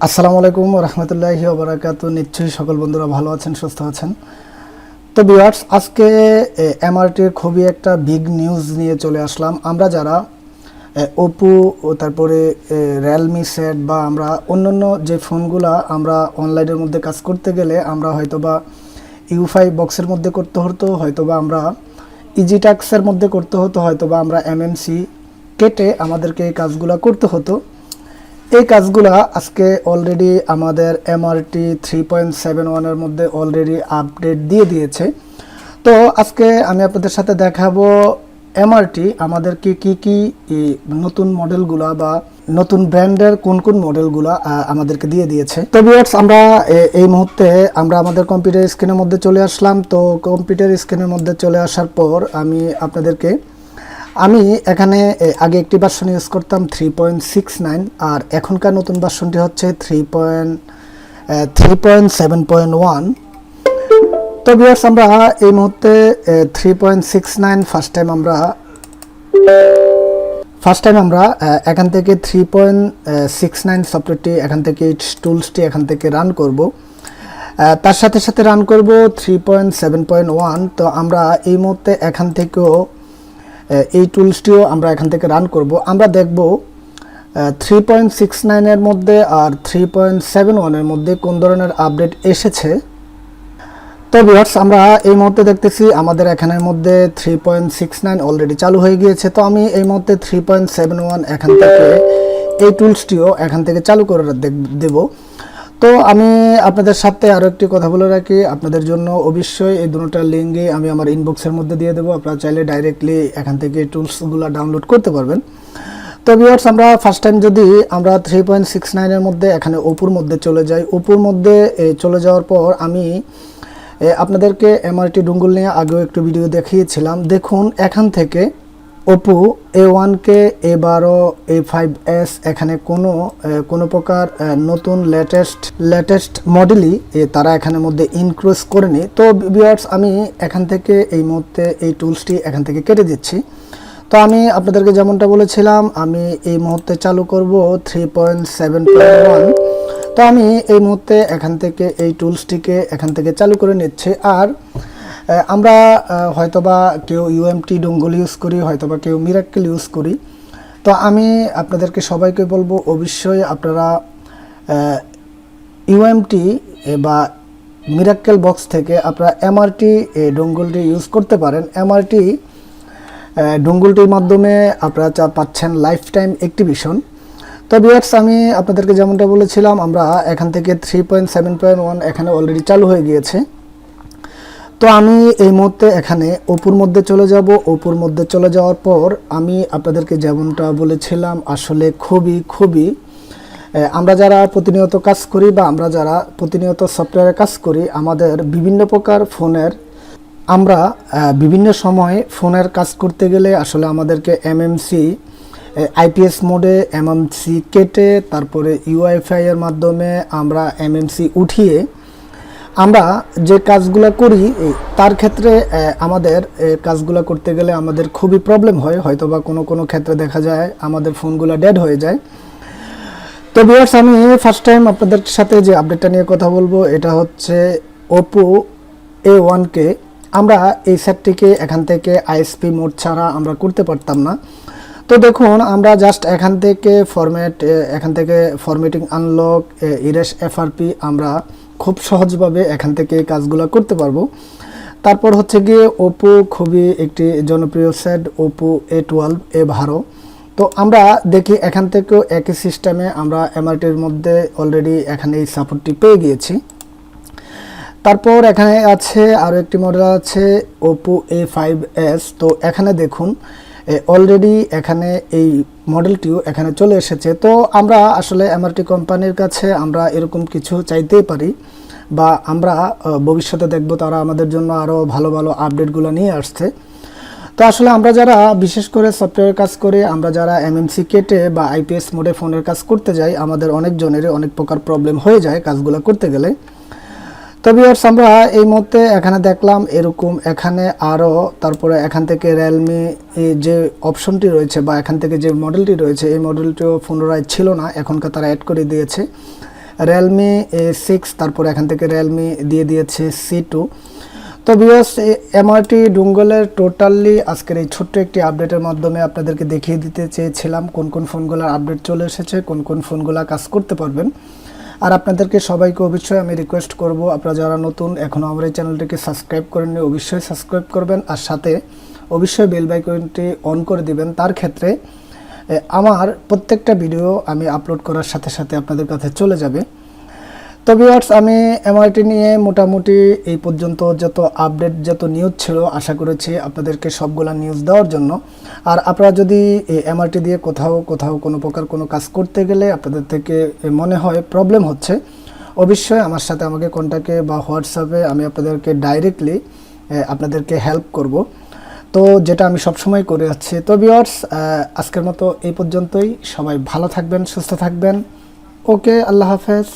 আসসালামু আলাইকুম রহমতুল্লাহি ওয়া বারাকাতুহু। নিশ্চয়ই সকল বন্ধুরা ভালো আছেন, সুস্থ আছেন। তো ভিউয়ার্স, আজকে এমআরটির খুবই একটা বিগ নিউজ নিয়ে চলে আসলাম। আমরা যারা ওপো ও তারপরে রিয়েলমি সেট বা আমরা অন্যান্য যে ফোনগুলা আমরা অনলাইনের মধ্যে কাজ করতে গেলে আমরা হয়তোবা ইউ5 বক্সের মধ্যে করতে হতো, হয়তোবা আমরা ইজিটাক্সের মধ্যে করতে হতো, হয়তোবা আমরা এমএমসি কেটে আমাদেরকে এই কাজগুলো করতে হতো। এই কাজগুলা আজকে অলরেডি আমাদের এমআরটি 3.71 এর মধ্যে অলরেডি আপডেট দিয়ে দিয়েছে। তো আজকে আমি আপনাদের সাথে দেখাবো এমআরটি আমাদেরকে কি নতুন মডেলগুলা বা নতুন ব্র্যান্ডের কোন কোন মডেলগুলা আমাদেরকে দিয়ে দিয়েছে। তো ভিউয়ার্স, আমরা এই মুহূর্তে আমরা আমাদের কম্পিউটার স্ক্রিনের মধ্যে চলে আসলাম। তো কম্পিউটার স্ক্রিনের মধ্যে চলে আসার পর আমি এখানে আগে একটি ভার্সন ইউজ করতাম 3.69, আর এখনকার নতুন ভার্সনটি হচ্ছে 3.7.1। তো ভিউয়ার্স, আমরা এই মুহূর্তে 3.69 ফার্স্ট টাইম আমরা এখান থেকে 3.69 সফটওয়্যারটি এখান থেকে টুলসটি এখান থেকে রান করব। তার সাথে সাথে রান করব 3.7.1। তো আমরা এই মুহূর্তে এখান থেকেও এই টুলসটিও আমরা এখান থেকে রান করব। আমরা দেখব 3.69 এর মধ্যে আর 3.71 এর মধ্যে কোন ধরনের আপডেট এসেছে। তো ভিউয়ার্স, আমরা এই মুহূর্তে দেখতেছি আমাদের এখানের মধ্যে 3.69 অলরেডি চালু হয়ে গিয়েছে। তো আমি এই মুহূর্তে 3.71 এখান থেকে এই টুলসটিও এখান থেকে চালু করে দেব। তো আমি আপনাদের সাথে আরও একটি কথা বলে রাখি, আপনাদের জন্য অবশ্যই এই দুটোটার লিঙ্কই আমি আমার ইনবক্সের মধ্যে দিয়ে দেবো। আপনারা চাইলে ডাইরেক্টলি এখান থেকে টুলসগুলো ডাউনলোড করতে পারবেন। তো ভিউয়ার্স, আমরা ফার্স্ট টাইম যদি আমরা 3.69 এর মধ্যে এখানে ওপোর মধ্যে চলে যাই, ওপোর মধ্যে চলে যাওয়ার পর আমি আপনাদেরকে এমআরটি ডুঙ্গল নিয়ে আগেও একটু ভিডিও দেখিয়েছিলাম। দেখুন, এখান থেকে ওপো A1কে A12 A5s এখানে কোনো প্রকার নতুন লেটেস্ট মডেলই তারা এখানের মধ্যে ইনক্লুড করেনি। তো ভিউয়ার্স, আমি এখান থেকে এই মুহূর্তে এই টুলসটি এখান থেকে কেটে দিচ্ছি। তো আমি আপনাদেরকে যেমনটা বলেছিলাম, আমি এই মুহূর্তে চালু করব 3.7.1। তো আমি এই মুহূর্তে এখান থেকে এই টুলসটিকে এখান থেকে চালু করে নিচ্ছি। আর আমরা হয়তোবা কেউ ইউএমটি ডঙ্গল ইউজ করি, হয়তোবা কেউ মিরাক্কেল ইউজ করি। তো আমি আপনাদেরকে সবাইকে বলবো, অবশ্যই আপনারা ইউএমটি বা মিরাক্কেল বক্স থেকে আপনারা এমআরটি ডঙ্গলটি ইউজ করতে পারেন। এমআরটি ডঙ্গলটির মাধ্যমে আপনারা পাচ্ছেন লাইফ টাইম অ্যাক্টিভেশন। তো ভিউয়ার্স, আমি আপনাদেরকে যেমনটা বলেছিলাম, আমরা এখান থেকে 3.7.1 এখানে অলরেডি চালু হয়ে গিয়েছে। তো আমি এই মুহূর্তে এখানে ওপোর মধ্যে চলে যাব। ওপোর মধ্যে চলে যাওয়ার পর আমি আপনাদেরকে যেমনটা বলেছিলাম, আসলে খুবই আমরা যারা প্রতিনিয়ত কাজ করি বা আমরা যারা প্রতিনিয়ত সফটওয়্যারে কাজ করি, আমাদের বিভিন্ন প্রকার আমরা বিভিন্ন সময় ফোনের কাজ করতে গেলে আসলে আমাদেরকে এমএমসি আইপিএস মোডে এমএমসি কেটে তারপরে ইউআইফাই এর মাধ্যমে আমরা এমএমসি উঠিয়ে আমরা যে কাজগুলো করি, তার ক্ষেত্রে আমাদের কাজগুলো করতে গেলে আমাদের খুবই প্রবলেম হয়। হয়তোবা কোনো ক্ষেত্রে দেখা যায় আমাদের ফোনগুলো ডেড হয়ে যায়। তো ভিউয়ার্স, আমি ফার্স্ট টাইম আপনাদের সাথে যে আপডেটটা নিয়ে কথা বলবো, এটা হচ্ছে ওপো A1কে আমরা এই সেটটিকে এখান থেকে আইএসপি মোড ছাড়া আমরা করতে পারতাম না। তো দেখুন, আমরা জাস্ট এখান থেকে ফরম্যাটিং আনলক ইরেস এফআরপি আমরা খুব সহজভাবে এখান থেকে এই কাজগুলো করতে পারবো। তারপর হচ্ছে গিয়ে ওপো খুবই একটি জনপ্রিয় সেট ওপো A12 A12। তো আমরা দেখি এখান থেকেও একই সিস্টেমে আমরা এমআরটির মধ্যে অলরেডি এখানে এই সাপোর্টটি পেয়ে গিয়েছি। তারপর এখানে আছে আরও একটি মডেল আছে ওপো A5s। তো এখানে দেখুন অলরেডি এখানে এই মডেলটিও এখানে চলে এসেছে। তো আমরা আসলে এমআরটি কোম্পানির কাছে আমরা এরকম কিছু চাইতেই পারি, বা আমরা ভবিষ্যতে দেখব তারা আমাদের জন্য আরও ভালো আপডেটগুলো নিয়ে আসছে। তো আসলে আমরা যারা বিশেষ করে সফটওয়্যার কাজ করে, আমরা যারা এমএমসি কেটে বা আইপিএস মোডে ফোনের কাজ করতে যাই, আমাদের অনেকজনেরই অনেক প্রকার প্রবলেম হয়ে যায় কাজগুলো করতে গেলে। তো ভিউয়ার্স, আমরা এই মুহূর্তে এখানে দেখলাম এরকম এখানে আরও, তারপরে এখান থেকে রিয়েলমি যে অপশনটি রয়েছে বা এখান থেকে যে মডেলটি রয়েছে, এই মডেলটিও পুনরায় ছিল না, এখনকার তারা অ্যাড করে দিয়েছে রিয়েলমি A6, তারপর এখান থেকে রিয়েলমি দিয়ে দিয়েছে C2। তো ভিউয়ার্স, এমআরটি ডুঙ্গলের টোটালি আজকের এই ছোট্ট একটি আপডেটের মাধ্যমে আপনাদেরকে দেখিয়ে দিতে চেয়েছিলাম কোন কোন ফোনগুলোর আপডেট চলে এসেছে, কোন কোন ফোনগুলো কাজ করতে পারবেন। আর আপনাদেরকে সবাইকে অবশ্যই আমি রিকোয়েস্ট করব, আপনারা যারা নতুন এখনও আমার এই চ্যানেলটিকে সাবস্ক্রাইব করেননি অবশ্যই সাবস্ক্রাইব করবেন, আর সাথে অবশ্যই বেল আইকনটি অন করে দিবেন। তার ক্ষেত্রে আমার প্রত্যেকটা ভিডিও আমি আপলোড করার সাথে সাথে আপনাদের কাছে চলে যাবে। তো ভিউয়ার্স, আমি এমআরটি নিয়ে মোটামুটি এই পর্যন্ত যত আপডেট যত নিউজ ছিল আশা করেছি আপনাদেরকে সবগুলা নিউজ দেওয়ার জন্য। আর আপনারা যদি এই এমআরটি দিয়ে কোথাও কোনো প্রকার কোনো কাজ করতে গেলে আপনাদের থেকে মনে হয় প্রবলেম হচ্ছে, অবশ্যই আমার সাথে আমাকে কন্ট্যাক্টে বা হোয়াটসঅ্যাপে আমি আপনাদেরকে ডাইরেক্টলি আপনাদেরকে হেল্প করব। তো যেটা আমি সবসময় করে যাচ্ছি। তো ভিউয়ার্স, আজকের মতো এই পর্যন্তই। সবাই ভালো থাকবেন, সুস্থ থাকবেন। ওকে, আল্লাহ হাফেজ।